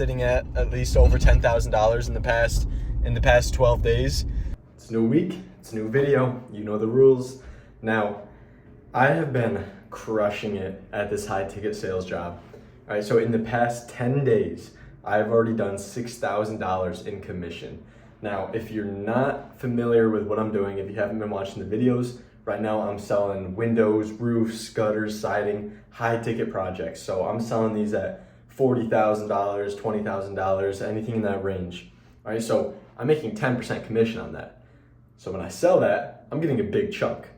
sitting at least over $10,000 in the past 12 days. It's a new week, it's a new video, you know the rules. Now, I have been crushing it at this high ticket sales job. All right, so in the past 10 days, I've already done $6,000 in commission. Now, if you're not familiar with what I'm doing, if you haven't been watching the videos, right now I'm selling windows, roofs, gutters, siding, high ticket projects. So I'm selling these at $40,000, $20,000, anything in that range. All right, so I'm making 10% commission on that. So when I sell that, I'm getting a big chunk.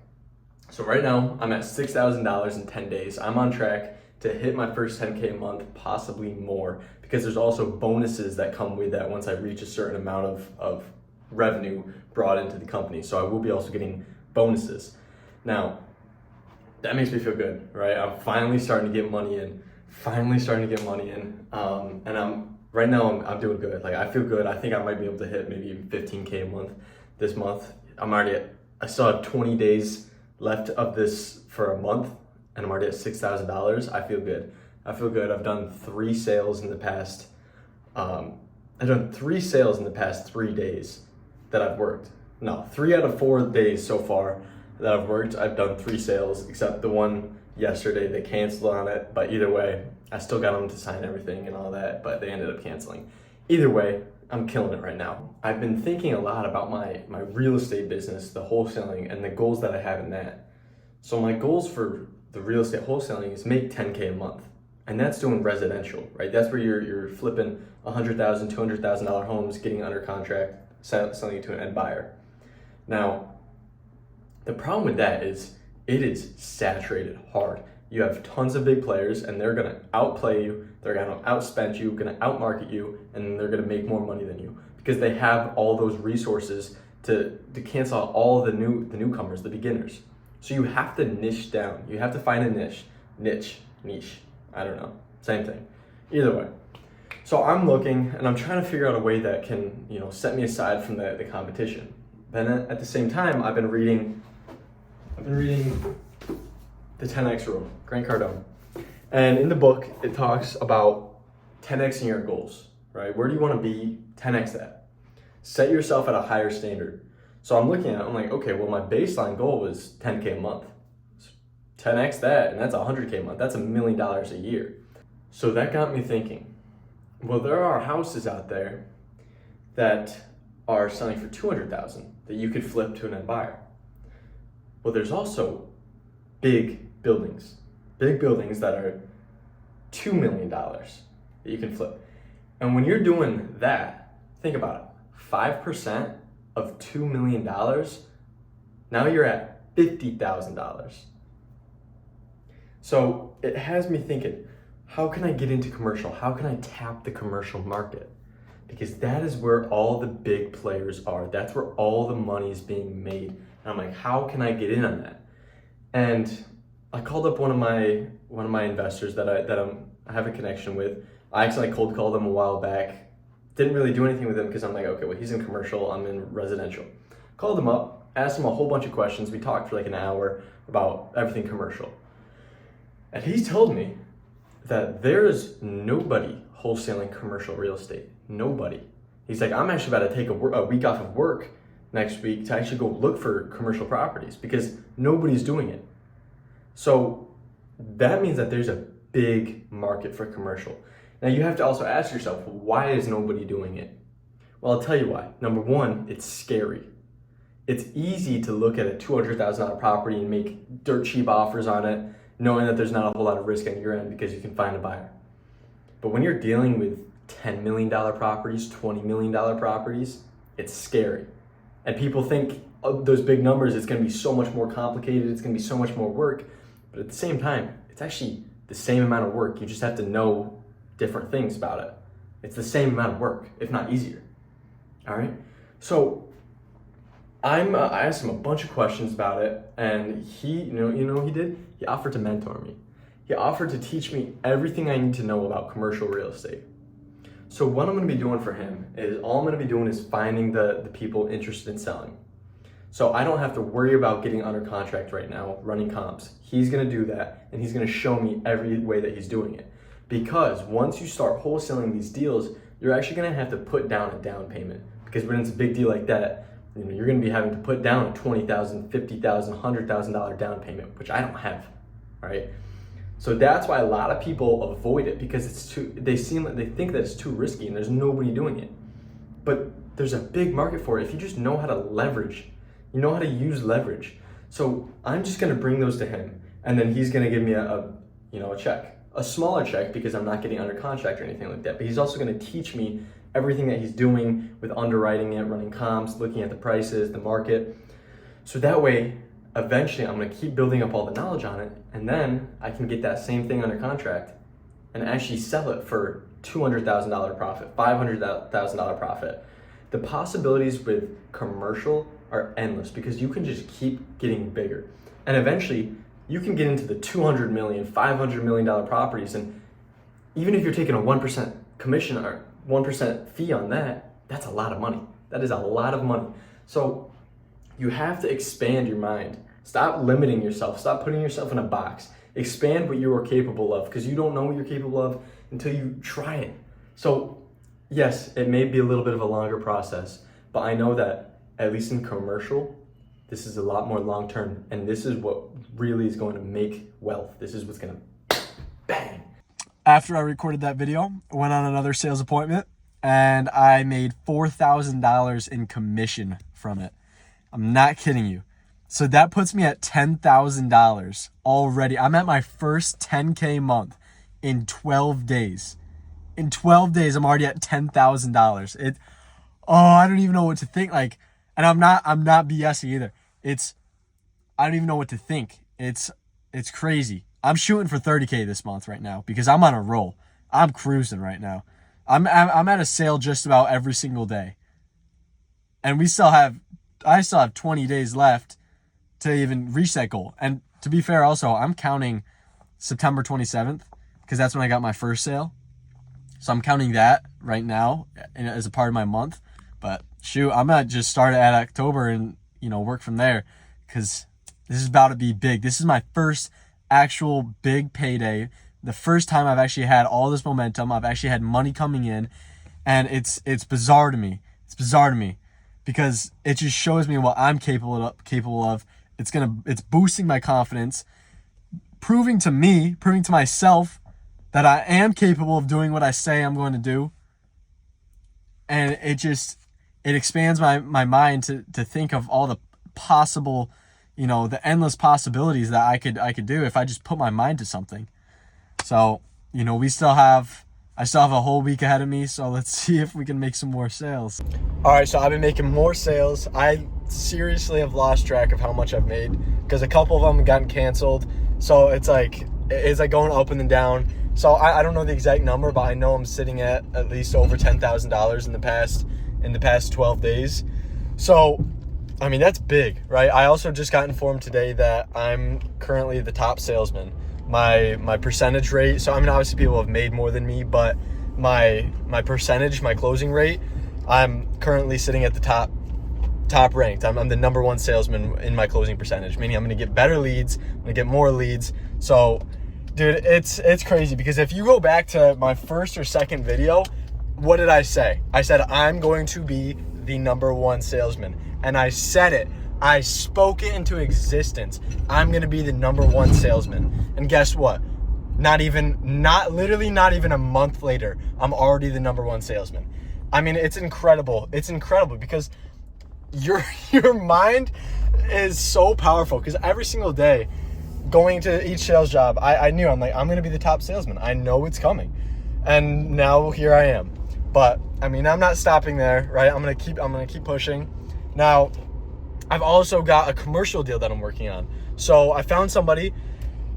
So right now I'm at $6,000 in 10 days. I'm on track to hit my first 10K a month, possibly more, because there's also bonuses that come with that once I reach a certain amount of revenue brought into the company. So I will be also getting bonuses. Now, that makes me feel good, right? I'm finally starting to get money in, and I'm doing good. Like, I feel good. I think I might be able to hit maybe even 15K a month this month. I still have 20 days left of this for a month, and I'm already at $6,000. I feel good. I've done 3 sales in the past. I've done 3 sales in the past 3 days that I've worked. No, 3 out of 4 days so far that I've worked, I've done 3 sales, except the one yesterday they canceled on it. But either way, I still got them to sign everything and all that, but they ended up canceling. Either way, I'm killing it right now. I've been thinking a lot about my real estate business, the wholesaling, and the goals that I have in that. So my goals for the real estate wholesaling is make 10K a month. And that's doing residential, right? That's where you're flipping $100,000, $200,000 homes, getting under contract, selling it to an end buyer. Now, the problem with that is it is saturated hard. You have tons of big players, and they're gonna outplay you, they're gonna outspend you, gonna outmarket you, and they're gonna make more money than you because they have all those resources to cancel out all the newcomers, the beginners. So you have to niche down. You have to find a niche. I don't know, same thing. Either way. So I'm looking, and I'm trying to figure out a way that can, set me aside from the competition. Then at the same time, I've been reading The 10X Rule, Grant Cardone. And in the book, it talks about 10Xing your goals, right? Where do you want to be? 10X that. Set yourself at a higher standard. So I'm looking at it, I'm like, okay, well, my baseline goal was 10K a month. 10X that, and that's 100K a month. That's $1 million a year. So that got me thinking, well, there are houses out there that are selling for $200,000 that you could flip to an end buyer. Well, there's also big buildings that are $2 million that you can flip. And when you're doing that, think about it, 5% of $2 million, now you're at $50,000. So it has me thinking, how can I get into commercial? How can I tap the commercial market? Because that is where all the big players are. That's where all the money is being made. And I'm like, how can I get in on that? And I called up one of my investors that I have a connection with. I actually cold called him a while back. Didn't really do anything with him because I'm like, okay, well, he's in commercial, I'm in residential. Called him up, asked him a whole bunch of questions. We talked for like an hour about everything commercial. And he told me that there's nobody wholesaling commercial real estate. Nobody. He's like, I'm actually about to take a week off of work next week to actually go look for commercial properties because nobody's doing it. So that means that there's a big market for commercial. Now you have to also ask yourself, why is nobody doing it? Well, I'll tell you why. Number one, it's scary. It's easy to look at a $200,000 property and make dirt cheap offers on it, knowing that there's not a whole lot of risk on your end because you can find a buyer. But when you're dealing with $10 million properties, $20 million properties, it's scary. And people think those big numbers, it's gonna be so much more complicated, it's gonna be so much more work. But at the same time, it's actually the same amount of work. You just have to know different things about it. It's the same amount of work, if not easier. All right? So I asked him a bunch of questions about it, and he, you know what he did? He offered to mentor me. He offered to teach me everything I need to know about commercial real estate. So what I'm gonna be doing for him is, all I'm gonna be doing is finding the people interested in selling. So I don't have to worry about getting under contract right now, running comps. He's gonna do that, and he's gonna show me every way that he's doing it. because once you start wholesaling these deals, you're actually going to have to put down a down payment, because when it's a big deal like that, you're going to be having to put down a $20,000, $50,000, $100,000 down payment, which I don't have, right? So that's why a lot of people avoid it, because they think that it's too risky and there's nobody doing it. But there's a big market for it if you just know how to leverage. You know how to use leverage. So I'm just gonna bring those to him, and then he's gonna give me a check, a smaller check, because I'm not getting under contract or anything like that. But he's also gonna teach me everything that he's doing with underwriting it, running comps, looking at the prices, the market. So that way, eventually I'm gonna keep building up all the knowledge on it, and then I can get that same thing under contract and actually sell it for $200,000 profit, $500,000 profit. The possibilities with commercial are endless, because you can just keep getting bigger. And eventually you can get into the $200 million, $500 million properties. And even if you're taking a 1% commission or 1% fee on that, that's a lot of money. That is a lot of money. So you have to expand your mind. Stop limiting yourself. Stop putting yourself in a box. Expand what you are capable of, because you don't know what you're capable of until you try it. So yes, it may be a little bit of a longer process, but I know that at least in commercial, this is a lot more long-term, and this is what really is going to make wealth. This is what's going to bang. After I recorded that video, I went on another sales appointment, and I made $4,000 in commission from it. I'm not kidding you. So that puts me at $10,000 already. I'm at my first 10K month in 12 days. In 12 days, I'm already at $10,000. I don't even know what to think. And I'm not BSing either. I don't even know what to think. It's crazy. I'm shooting for 30K this month right now, because I'm on a roll. I'm cruising right now. I'm at a sale just about every single day. And I still have 20 days left to even reach that goal. And to be fair, also, I'm counting September 27th, because that's when I got my first sale. So I'm counting that right now as a part of my month. But shoot, I'm gonna just start at October and work from there, because this is about to be big. This is my first actual big payday. The first time I've actually had all this momentum. I've actually had money coming in, and it's bizarre to me. It's bizarre to me, because it just shows me what I'm capable of. It's boosting my confidence, proving to myself that I am capable of doing what I say I'm going to do. And it expands my mind to think of all the possible, the endless possibilities that I could do if I just put my mind to something. So, I still have a whole week ahead of me, so let's see if we can make some more sales. All right, so I've been making more sales. I seriously have lost track of how much I've made, because a couple of them have gotten canceled. So it's like going up and then down. So I don't know the exact number, but I know I'm sitting at least over $10,000 in the past 12 days. So, I mean, that's big, right? I also just got informed today that I'm currently the top salesman. My percentage rate, so I mean, obviously people have made more than me, but my percentage, my closing rate, I'm currently sitting at the top ranked. I'm the number one salesman in my closing percentage, meaning I'm going to get better leads, I'm going to get more leads. So, dude, it's crazy, because if you go back to my first or second video, what did I say? I said, I'm going to be the number one salesman. And I said it. I spoke it into existence. I'm going to be the number one salesman. And guess what? Not even a month later, I'm already the number one salesman. I mean, it's incredible. It's incredible, because your mind is so powerful, because every single day going to each sales job, I knew, I'm going to be the top salesman. I know it's coming. And now here I am. But I mean, I'm not stopping there, right? I'm going to keep pushing. Now, I've also got a commercial deal that I'm working on. So I found somebody.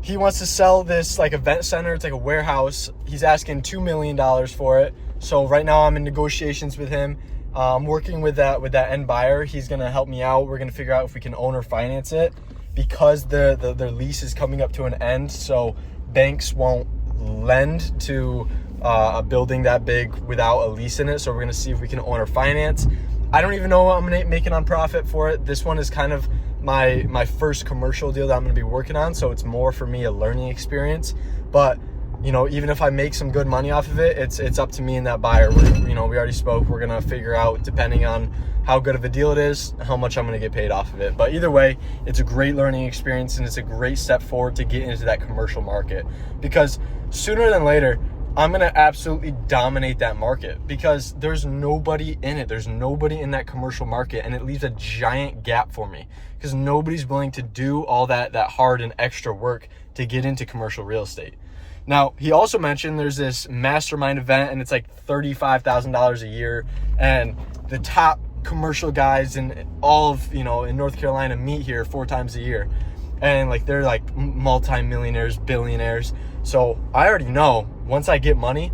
He wants to sell this event center. It's like a warehouse. He's asking $2 million for it. So right now I'm in negotiations with him. I'm working with that end buyer. He's going to help me out. We're going to figure out if we can own or finance it, because their lease is coming up to an end. So banks won't lend to a building that big without a lease in it. So we're going to see if we can own or finance. I don't even know what I'm going to make it on profit for it. This one is kind of my first commercial deal that I'm going to be working on. So it's more for me a learning experience. But, you know, even if I make some good money off of it, it's up to me and that buyer. We already spoke. We're gonna figure out, depending on how good of a deal it is, how much I'm gonna get paid off of it. But either way, it's a great learning experience, and it's a great step forward to get into that commercial market, because sooner than later, I'm gonna absolutely dominate that market, because there's nobody in it. There's nobody in that commercial market, and it leaves a giant gap for me, because nobody's willing to do all that hard and extra work to get into commercial real estate. Now, he also mentioned there's this mastermind event, and it's like $35,000 a year, and the top commercial guys in all of, in North Carolina meet here 4 times a year, and like they're like multi-millionaires, billionaires. So I already know, once I get money,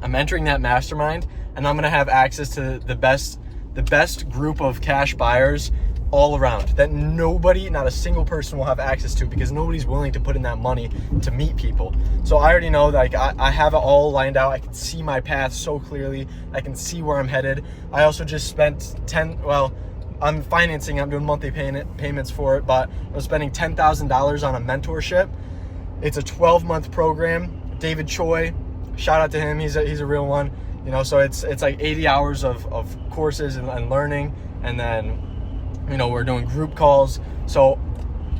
I'm entering that mastermind, and I'm gonna have access to the best group of cash buyers all around, that nobody, not a single person, will have access to, because nobody's willing to put in that money to meet people. So I already know that, like, I have it all lined out. I can see my path so clearly. I can see where I'm headed. I also just spent I'm financing, I'm doing monthly payments for it, but I'm spending $10,000 on a mentorship. It's a 12-month program. David Choi, shout out to him. He's a real one. So it's like 80 hours of courses and learning, and then we're doing group calls. So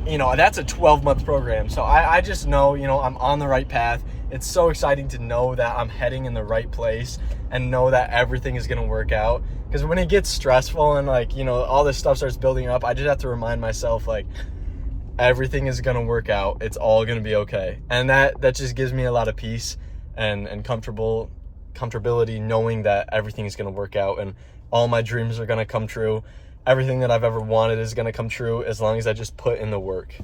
that's a 12-month program. So I just know, I'm on the right path. It's so exciting to know that I'm heading in the right place, and know that everything is going to work out. Because when it gets stressful and all this stuff starts building up, I just have to remind myself, like, everything is going to work out. It's all going to be okay. And that just gives me a lot of peace and comfortability, knowing that everything is going to work out, and all my dreams are going to come true. Everything that I've ever wanted is going to come true, as long as I just put in the work.